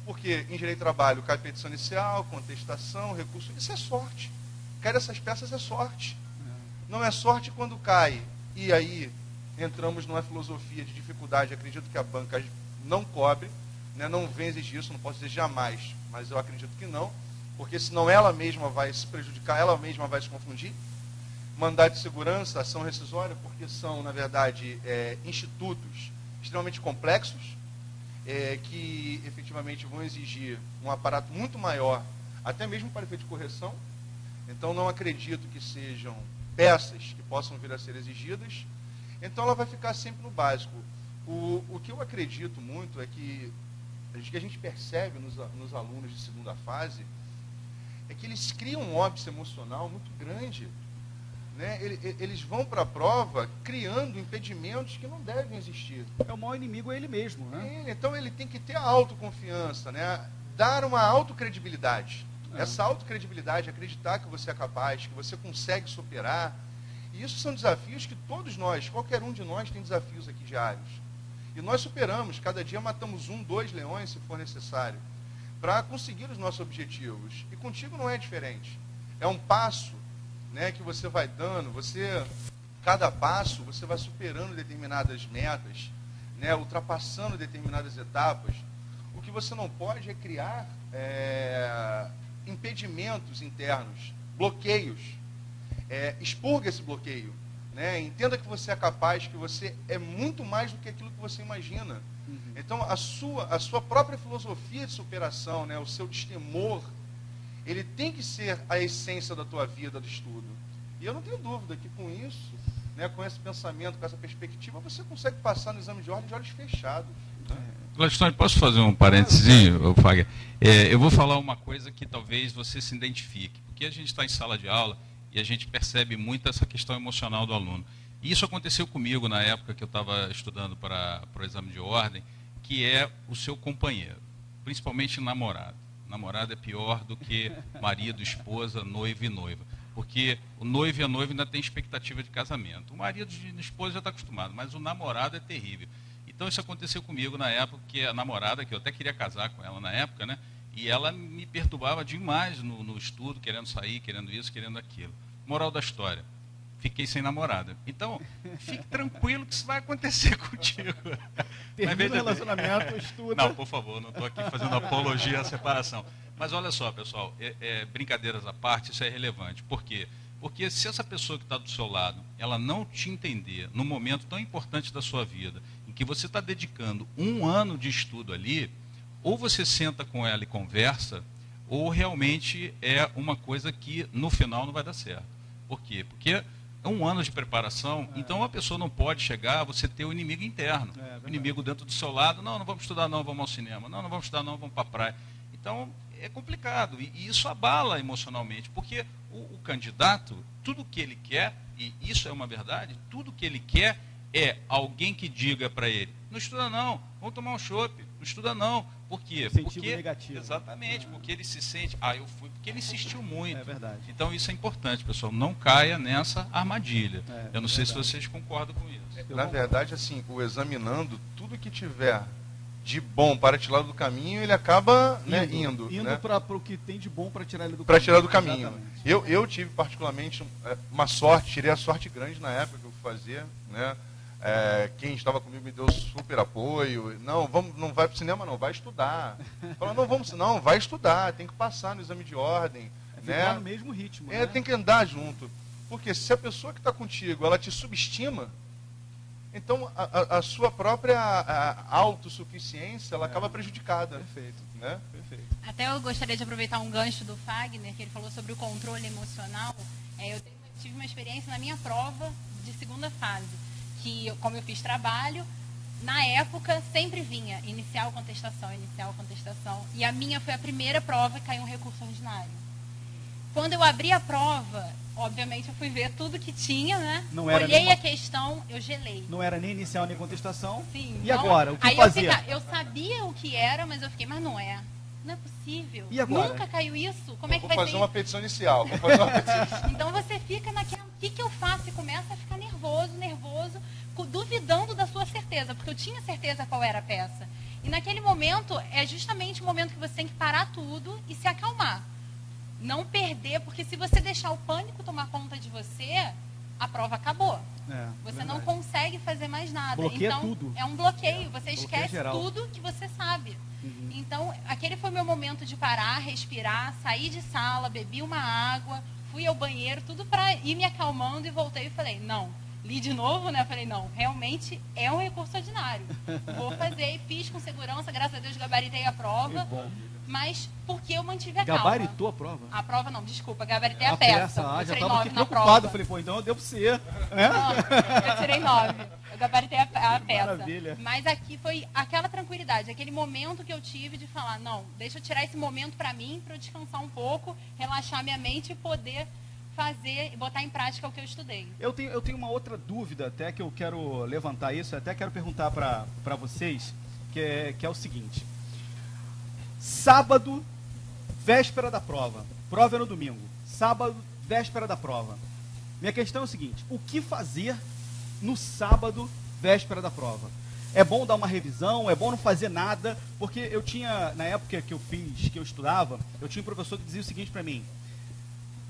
Porque em direito de trabalho cai petição inicial, contestação, recurso, isso é sorte. Cair essas peças é sorte. Não é sorte quando cai. E aí entramos numa filosofia de dificuldade, acredito que a banca não cobre, né, não vem exigir isso, não posso dizer jamais, mas eu acredito que não, porque senão ela mesma vai se prejudicar, ela mesma vai se confundir. Mandado de segurança, ação rescisória, porque são, na verdade, institutos extremamente complexos, que efetivamente vão exigir um aparato muito maior, até mesmo para efeito de correção. Então não acredito que sejam peças que possam vir a ser exigidas. Então ela vai ficar sempre no básico. O que eu acredito muito é que a gente percebe nos alunos de segunda fase é que eles criam um óbice emocional muito grande. Né? Eles vão para a prova criando impedimentos que não devem existir. O maior inimigo é ele mesmo, né? Então ele tem que ter a autoconfiança, né? Dar uma autocredibilidade. Essa autocredibilidade, acreditar que você é capaz, que você consegue superar. E isso são desafios que todos nós, qualquer um de nós tem desafios aqui diários. E nós superamos, cada dia matamos 1, 2 leões, se for necessário, para conseguir os nossos objetivos. E contigo não é diferente. É um passo, né, que você vai dando, cada passo, você vai superando determinadas metas, né, ultrapassando determinadas etapas. O que você não pode é criar impedimentos internos, bloqueios. Expurga esse bloqueio. Né? Entenda que você é capaz, que você é muito mais do que aquilo que você imagina. Então, a sua própria filosofia de superação, né, o seu destemor, ele tem que ser a essência da tua vida, do estudo. E eu não tenho dúvida que com isso, né, com esse pensamento, com essa perspectiva, você consegue passar no exame de ordem de olhos fechados. Gladstone, posso fazer um parênteses, Fagner? Eu vou falar uma coisa que talvez você se identifique, porque a gente está em sala de aula e a gente percebe muito essa questão emocional do aluno. E isso aconteceu comigo na época que eu estava estudando para o exame de ordem, que é o seu companheiro, principalmente namorado. Namorado é pior do que marido, esposa, noivo e noiva. Porque o noivo e a noiva ainda tem expectativa de casamento. O marido e a esposa já está acostumado, mas o namorado é terrível. Então isso aconteceu comigo na época, que a namorada, que eu até queria casar com ela na época, né? E ela me perturbava demais no estudo, querendo sair, querendo isso, querendo aquilo. Moral da história, fiquei sem namorada. Então, fique tranquilo que isso vai acontecer contigo. Termina o relacionamento, estuda. Não, por favor, não estou aqui fazendo apologia à separação. Mas olha só, pessoal, brincadeiras à parte, isso é relevante. Por quê? Porque se essa pessoa que está do seu lado, ela não te entender num momento tão importante da sua vida, em que você está dedicando 1 ano de estudo ali, ou você senta com ela e conversa, ou realmente é uma coisa que no final não vai dar certo. Por quê? Porque é 1 ano de preparação, então a pessoa não pode chegar a você ter o inimigo interno. O inimigo dentro do seu lado, não vamos estudar não, vamos ao cinema, não vamos estudar não, vamos para a praia. Então, é complicado, e isso abala emocionalmente, porque o candidato, tudo que ele quer, e isso é uma verdade, tudo que ele quer é alguém que diga para ele, não estuda não, vamos tomar um chopp, não estuda não. Por quê? Incentivo negativo. Exatamente, porque ele se sente, eu fui, porque ele insistiu muito. É verdade. Então isso é importante, pessoal, não caia nessa armadilha. Eu não sei se verdade. vocês concordam com isso. Na verdade, assim, o examinando, tudo que tiver de bom para tirar do caminho, ele acaba indo né? para o que tem de bom para tirar ele do caminho. Para tirar do caminho. Eu tive particularmente uma sorte, tirei a sorte grande na época que eu fui fazer, né? Quem estava comigo me deu super apoio. Não vai para o cinema não, vai estudar. Falou, não, vai estudar, tem que passar no exame de ordem. Ficar no mesmo ritmo. Né? Tem que andar junto. Porque se a pessoa que está contigo, ela te subestima, então a sua própria autossuficiência, ela acaba prejudicada. Perfeito. Né? Perfeito. Até eu gostaria de aproveitar um gancho do Fagner, que ele falou sobre o controle emocional. Eu tive uma experiência na minha prova de segunda fase, que como eu fiz trabalho, na época sempre vinha inicial contestação, e a minha foi a primeira prova que caiu um recurso ordinário. Quando eu abri a prova, obviamente eu fui ver tudo que tinha, né? Olhei a questão, eu gelei. Não era nem inicial nem contestação. Sim. E agora, o que aí fazia? Eu sabia o que era, mas eu fiquei, mas não é possível. E agora? Nunca caiu isso. Como é que vai Vou fazer ser? uma petição inicial. Vou fazer uma petição. Então você fica naquela, o que eu faço? E começa a ficar nervoso, duvidando da sua certeza, porque eu tinha certeza qual era a peça. E naquele momento, é justamente o momento que você tem que parar tudo e se acalmar. Não perder, porque se você deixar o pânico tomar conta de você, a prova acabou. Você não consegue fazer mais nada. Bloqueia então, tudo. é um bloqueio. Você esquece geral. tudo que você sabe. Então, aquele foi meu momento de parar, respirar, sair de sala, bebi uma água, fui ao banheiro, tudo para ir me acalmando e voltei e falei, não. Li de novo, né? Falei, não, realmente é um recurso ordinário. Vou fazer, e fiz com segurança, graças a Deus gabaritei a prova. Mas porque eu mantive a calma. Gabaritou a prova? A prova não, desculpa, gabaritei a peça. Já tirei estava 9 aqui na preocupado. prova. Falei, pô, então deu para você. Não, eu tirei 9. Eu gabaritei a peça. Maravilha. Mas aqui foi aquela tranquilidade, aquele momento que eu tive de falar, não, deixa eu tirar esse momento para mim, para eu descansar um pouco, relaxar minha mente e poder fazer e botar em prática o que eu estudei. Eu tenho uma outra dúvida, até que eu quero levantar isso, até quero perguntar para vocês, que é o seguinte. Sábado, véspera da prova. Prova é no domingo. Sábado, véspera da prova. Minha questão é o seguinte, o que fazer no sábado, véspera da prova? É bom dar uma revisão, é bom não fazer nada, porque eu tinha, na época que eu estudava, eu tinha um professor que dizia o seguinte para mim,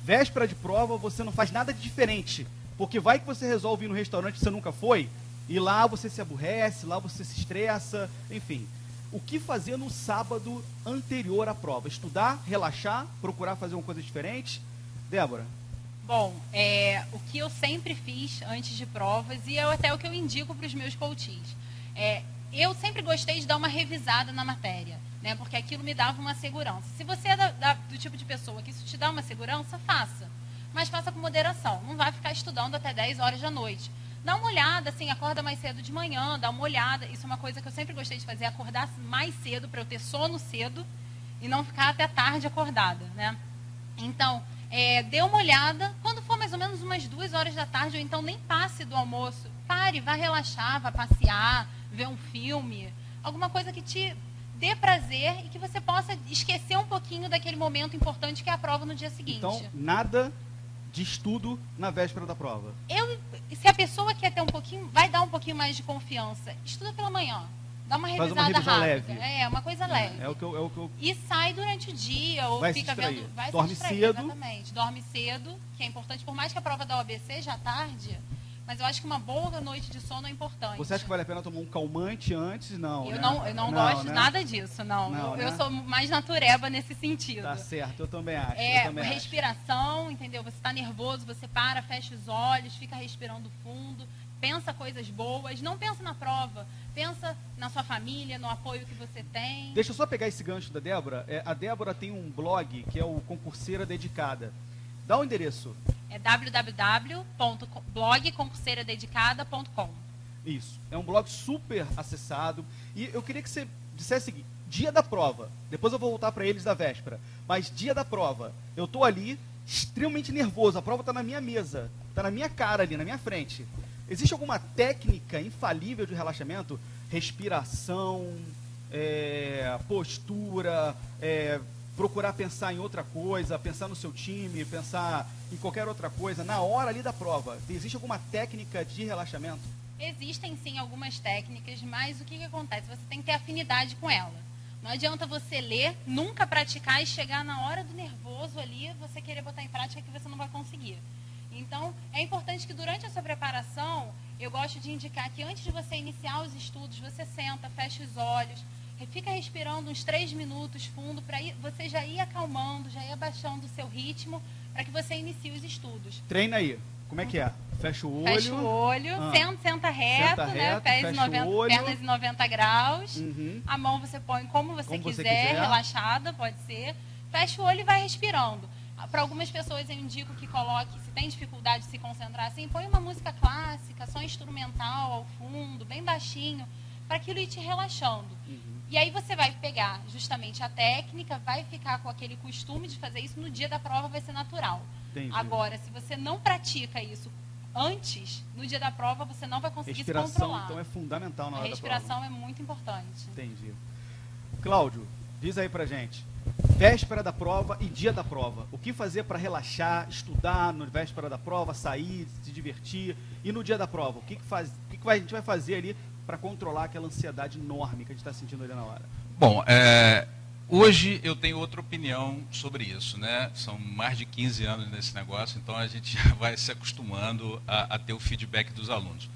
véspera de prova você não faz nada de diferente, porque vai que você resolve ir no restaurante que você nunca foi, e lá você se aborrece, lá você se estressa, enfim. O que fazer no sábado anterior à prova? Estudar, relaxar, procurar fazer uma coisa diferente? Débora? Bom, o que eu sempre fiz antes de provas, e até o que eu indico para os meus coaches, eu sempre gostei de dar uma revisada na matéria, né? Porque aquilo me dava uma segurança. Se você é do tipo de pessoa que isso te dá uma segurança, faça. Mas faça com moderação. Não vai ficar estudando até 10 horas da noite. Dá uma olhada, assim, acorda mais cedo de manhã, dá uma olhada. Isso é uma coisa que eu sempre gostei de fazer, acordar mais cedo, para eu ter sono cedo e não ficar até tarde acordada, né? Então, dê uma olhada. Quando for mais ou menos umas 2 horas da tarde, ou então nem passe do almoço, pare, vá relaxar, vá passear, ver um filme, alguma coisa que te dê prazer e que você possa esquecer um pouquinho daquele momento importante que é a prova no dia seguinte. Então, nada de estudo na véspera da prova. Se a pessoa quer ter um pouquinho, vai dar um pouquinho mais de confiança, estuda pela manhã. Dá uma revisada revisão rápida. leve. Uma coisa leve. É o que eu... E sai durante o dia, ou vai fica se distrair. vendo. Vai dorme se distrair, cedo. Exatamente. Dorme cedo, que é importante, por mais que a prova da OAB seja à tarde, mas eu acho que uma boa noite de sono é importante. Você acha que vale a pena tomar um calmante antes? Não. Eu né? não gosto né? nada disso, não. Eu né? sou mais natureba nesse sentido. Tá certo, eu também acho. Respiração, entendeu? Você está nervoso, você para, fecha os olhos, fica respirando fundo, pensa coisas boas, não pensa na prova, pensa na sua família, no apoio que você tem. Deixa eu só pegar esse gancho da Débora. A Débora tem um blog que é o Concurseira Dedicada. Dá o endereço. É www.blogconcurseradedicada.com. Isso. É um blog super acessado. E eu queria que você dissesse o seguinte: dia da prova. Depois eu vou voltar para eles da véspera. Mas dia da prova. Eu estou ali extremamente nervoso. A prova está na minha mesa. Está na minha cara ali, na minha frente. Existe alguma técnica infalível de relaxamento? Respiração, postura, procurar pensar em outra coisa, pensar no seu time, pensar em qualquer outra coisa, na hora ali da prova. Existe alguma técnica de relaxamento? Existem sim algumas técnicas, mas o que acontece? Você tem que ter afinidade com ela. Não adianta você ler, nunca praticar e chegar na hora do nervoso ali, você querer botar em prática que você não vai conseguir. Então, é importante que durante a sua preparação, eu gosto de indicar que antes de você iniciar os estudos, você senta, fecha os olhos, fica respirando uns 3 minutos fundo, para você já ir acalmando, já ir abaixando o seu ritmo, para que você inicie os estudos. Treina aí. Como é que é? Fecha o olho. Fecha o olho, senta reto, né? Pernas em 90 graus. Uhum. A mão você põe como você quiser, relaxada, pode ser. Fecha o olho e vai respirando. Para algumas pessoas eu indico que coloque, se tem dificuldade de se concentrar assim, põe uma música clássica, só instrumental ao fundo, bem baixinho, para aquilo ir te relaxando. Uhum. E aí você vai pegar justamente a técnica, vai ficar com aquele costume de fazer isso, no dia da prova vai ser natural. Entendi. Agora, se você não pratica isso antes, no dia da prova, você não vai conseguir se controlar. Respiração, então, é fundamental na hora da prova. A respiração é muito importante. Entendi. Cláudio, diz aí pra gente. Véspera da prova e dia da prova. O que fazer para relaxar, estudar no véspera da prova, sair, se divertir? E no dia da prova, o que a gente vai fazer ali para controlar aquela ansiedade enorme que a gente está sentindo ali na hora? Bom, hoje eu tenho outra opinião sobre isso, né? São mais de 15 anos nesse negócio, então a gente já vai se acostumando a ter o feedback dos alunos.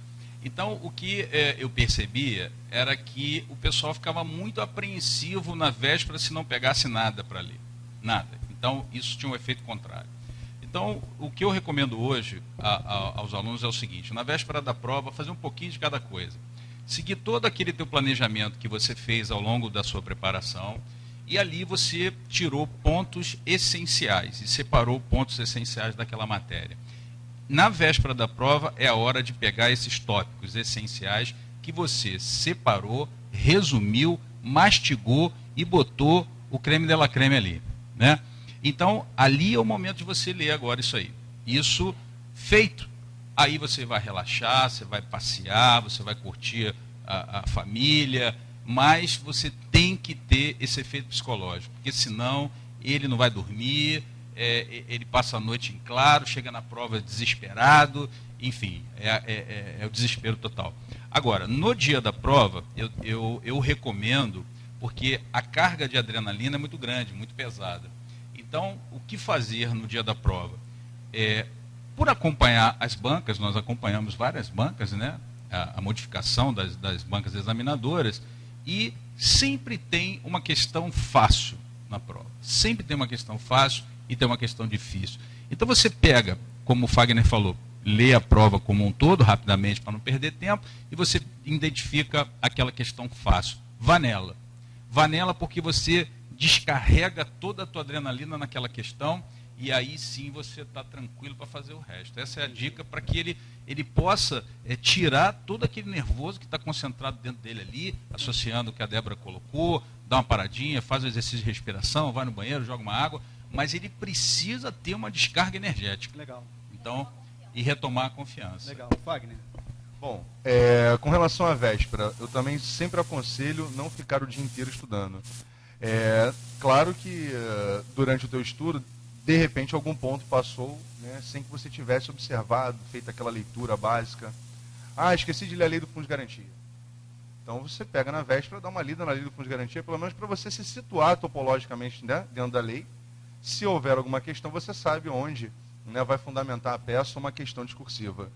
Então, o que eu percebia era que o pessoal ficava muito apreensivo na véspera se não pegasse nada para ler. Nada. Então, isso tinha um efeito contrário. Então, o que eu recomendo hoje aos alunos é o seguinte: na véspera da prova, fazer um pouquinho de cada coisa. Seguir todo aquele teu planejamento que você fez ao longo da sua preparação, e ali você tirou pontos essenciais e separou pontos essenciais daquela matéria. Na véspera da prova é a hora de pegar esses tópicos essenciais que você separou, resumiu, mastigou e botou o creme de la creme ali, né? Então, ali é o momento de você ler agora isso aí. Isso feito, aí você vai relaxar, você vai passear, você vai curtir a família, mas você tem que ter esse efeito psicológico, porque senão ele não vai dormir, ele passa a noite em claro, chega na prova desesperado, enfim, é o desespero total. Agora, no dia da prova, eu recomendo, porque a carga de adrenalina é muito grande, muito pesada. Então, o que fazer no dia da prova? Por acompanhar as bancas, nós acompanhamos várias bancas, né? A modificação das bancas examinadoras, e sempre tem uma questão fácil na prova. Sempre tem uma questão fácil e tem uma questão difícil. Então você pega, como o Fagner falou, lê a prova como um todo, rapidamente, para não perder tempo, e você identifica aquela questão fácil. Vá nela. Vá nela porque você descarrega toda a tua adrenalina naquela questão, e aí sim você está tranquilo para fazer o resto. Essa é a dica para que ele possa tirar todo aquele nervoso que está concentrado dentro dele ali, associando o que a Débora colocou, dá uma paradinha, faz um exercício de respiração, vai no banheiro, joga uma água, mas ele precisa ter uma descarga energética. Legal. Então, e retomar a confiança. Legal. Fagner? Bom, com relação à véspera, eu também sempre aconselho não ficar o dia inteiro estudando. Claro que durante o teu estudo, de repente algum ponto passou, né, sem que você tivesse observado, feito aquela leitura básica. Ah, esqueci de ler a lei do fundo de garantia. Então você pega na véspera, dá uma lida na lei do fundo de garantia, pelo menos para você se situar topologicamente, né, dentro da lei. Se houver alguma questão, você sabe onde, né, vai fundamentar a peça uma questão discursiva.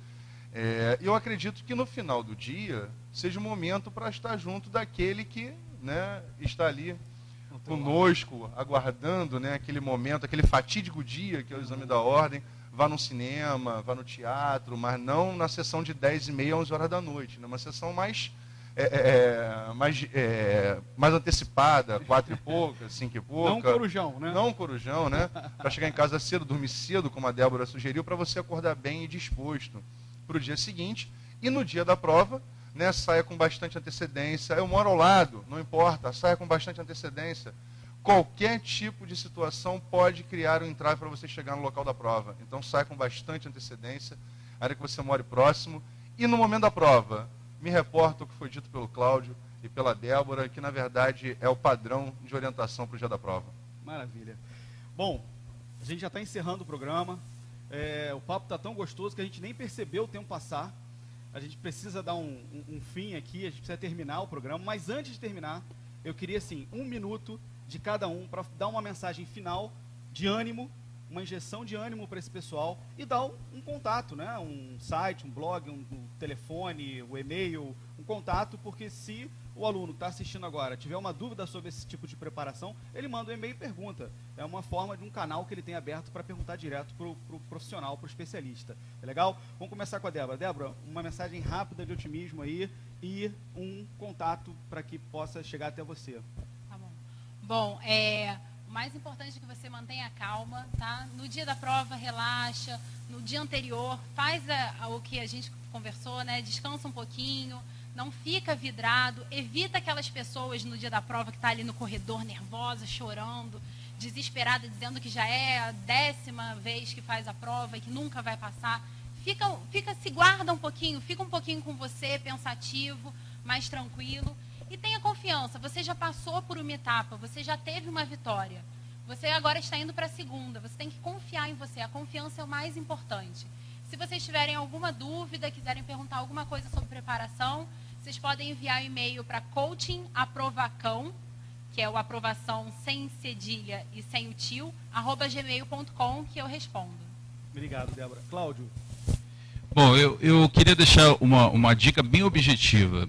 Eu acredito que no final do dia seja o momento para estar junto daquele que, né, está ali conosco, aguardando, né, aquele momento, aquele fatídico dia que é o exame da ordem. Vá no cinema, vá no teatro, mas não na sessão de 10h30 a 11 horas da noite, né, uma sessão mais antecipada, 4 e pouca, 5 e pouca. Não corujão, né? Não corujão, né? Para chegar em casa cedo, dormir cedo, como a Débora sugeriu, para você acordar bem e disposto para o dia seguinte. E no dia da prova, né, saia com bastante antecedência. Eu moro ao lado, não importa, saia com bastante antecedência. Qualquer tipo de situação pode criar um entrave para você chegar no local da prova. Então saia com bastante antecedência, ainda que você more próximo. E no momento da prova, me reporta o que foi dito pelo Cláudio e pela Débora, que na verdade é o padrão de orientação para o dia da prova. Maravilha. Bom, a gente já está encerrando o programa. O papo está tão gostoso que a gente nem percebeu o tempo passar. A gente precisa dar um fim aqui, a gente precisa terminar o programa. Mas antes de terminar, eu queria, assim, 1 minuto de cada um para dar uma mensagem final de ânimo, uma injeção de ânimo para esse pessoal e dar um contato, né? Um site, um blog, um telefone, um e-mail, um contato, porque se o aluno que está assistindo agora tiver uma dúvida sobre esse tipo de preparação, ele manda um e-mail e pergunta. É uma forma de um canal que ele tem aberto para perguntar direto para o profissional, para o especialista. É legal? Vamos começar com a Débora. Débora, uma mensagem rápida de otimismo aí e um contato para que possa chegar até você. Tá bom. Bom, o mais importante é que você mantenha a calma, tá? No dia da prova, relaxa. No dia anterior, faz o que a gente conversou, né? Descansa um pouquinho, não fica vidrado, evita aquelas pessoas no dia da prova que tá ali no corredor, nervosa, chorando, desesperada, dizendo que já é a 10ª vez que faz a prova e que nunca vai passar. Se guarda um pouquinho, fica um pouquinho com você, pensativo, mais tranquilo. E tenha confiança, você já passou por uma etapa, você já teve uma vitória. Você agora está indo para a segunda, você tem que confiar em você, a confiança é o mais importante. Se vocês tiverem alguma dúvida, quiserem perguntar alguma coisa sobre preparação, vocês podem enviar um e-mail para coachingaprovacão, que é o aprovação sem cedilha e sem o tio, @gmail.com, que eu respondo. Obrigado, Débora. Cláudio? Bom, eu queria deixar uma dica bem objetiva.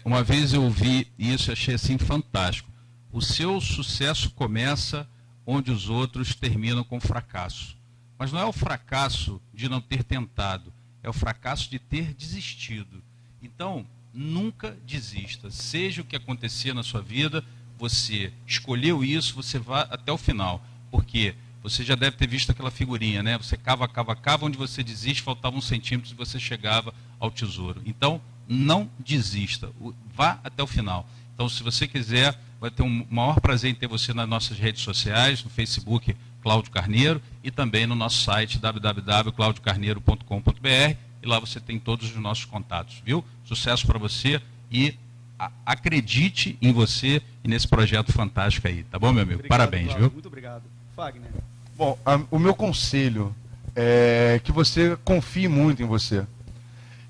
Uma vez eu ouvi isso e achei assim fantástico. O seu sucesso começa onde os outros terminam com fracasso. Mas não é o fracasso de não ter tentado, é o fracasso de ter desistido. Então, nunca desista. Seja o que acontecer na sua vida, você escolheu isso, você vá até o final. Porque você já deve ter visto aquela figurinha, né? Você cava, onde você desiste, faltava 1 centímetro e você chegava ao tesouro. Então, não desista, vá até o final. Então, se você quiser, vai ter um maior prazer em ter você nas nossas redes sociais, no Facebook Cláudio Carneiro e também no nosso site www.claudiocarneiro.com.br, e lá você tem todos os nossos contatos, viu? Sucesso para você e acredite em você e nesse projeto fantástico aí, tá bom, meu amigo? Obrigado, parabéns, Cláudio, viu? Muito obrigado. Fagner? Bom, o meu conselho é que você confie muito em você.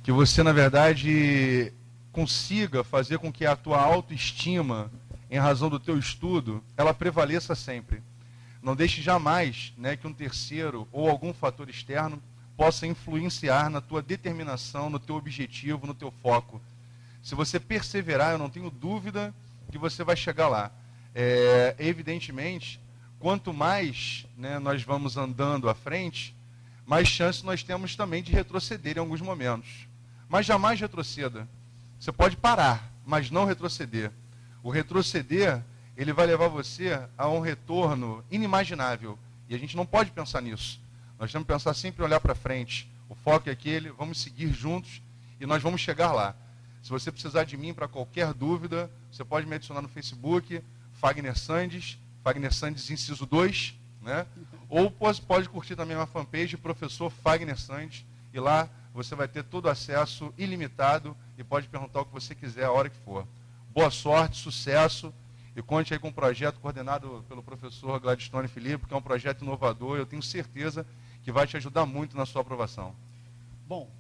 Que você, na verdade, consiga fazer com que a tua autoestima, em razão do teu estudo, ela prevaleça sempre. Não deixe jamais, né, que um terceiro ou algum fator externo possa influenciar na tua determinação, no teu objetivo, no teu foco. Se você perseverar, eu não tenho dúvida que você vai chegar lá. Evidentemente, quanto mais, né, nós vamos andando à frente, mais chance nós temos também de retroceder em alguns momentos. Mas jamais retroceda. Você pode parar, mas não retroceder. O retroceder, ele vai levar você a um retorno inimaginável. E a gente não pode pensar nisso. Nós temos que pensar sempre em olhar para frente. O foco é aquele, vamos seguir juntos e nós vamos chegar lá. Se você precisar de mim para qualquer dúvida, você pode me adicionar no Facebook, Fagner Sandes inciso 2, né? Ou pode curtir também uma fanpage, Professor Fagner Sandes, e lá você vai ter todo o acesso ilimitado e pode perguntar o que você quiser a hora que for. Boa sorte, sucesso, e conte aí com um projeto coordenado pelo professor Gladstone Filipe, que é um projeto inovador, eu tenho certeza que vai te ajudar muito na sua aprovação. Bom,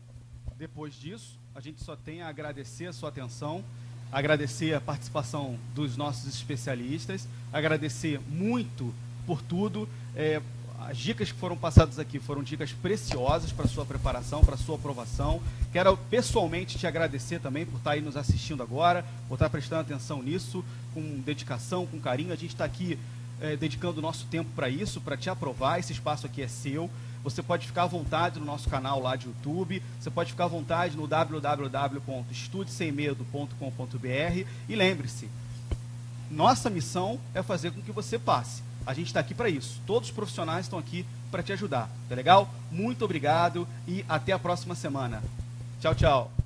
depois disso, a gente só tem a agradecer a sua atenção, agradecer a participação dos nossos especialistas, agradecer muito por tudo. As dicas que foram passadas aqui foram dicas preciosas para a sua preparação, para a sua aprovação. Quero pessoalmente te agradecer também por estar aí nos assistindo agora, por estar prestando atenção nisso, com dedicação, com carinho. A gente está aqui dedicando o nosso tempo para isso, para te aprovar. Esse espaço aqui é seu. Você pode ficar à vontade no nosso canal lá de YouTube, você pode ficar à vontade no www.estudesemmedo.com.br e lembre-se, nossa missão é fazer com que você passe. A gente está aqui para isso. Todos os profissionais estão aqui para te ajudar. Tá legal? Muito obrigado e até a próxima semana. Tchau, tchau.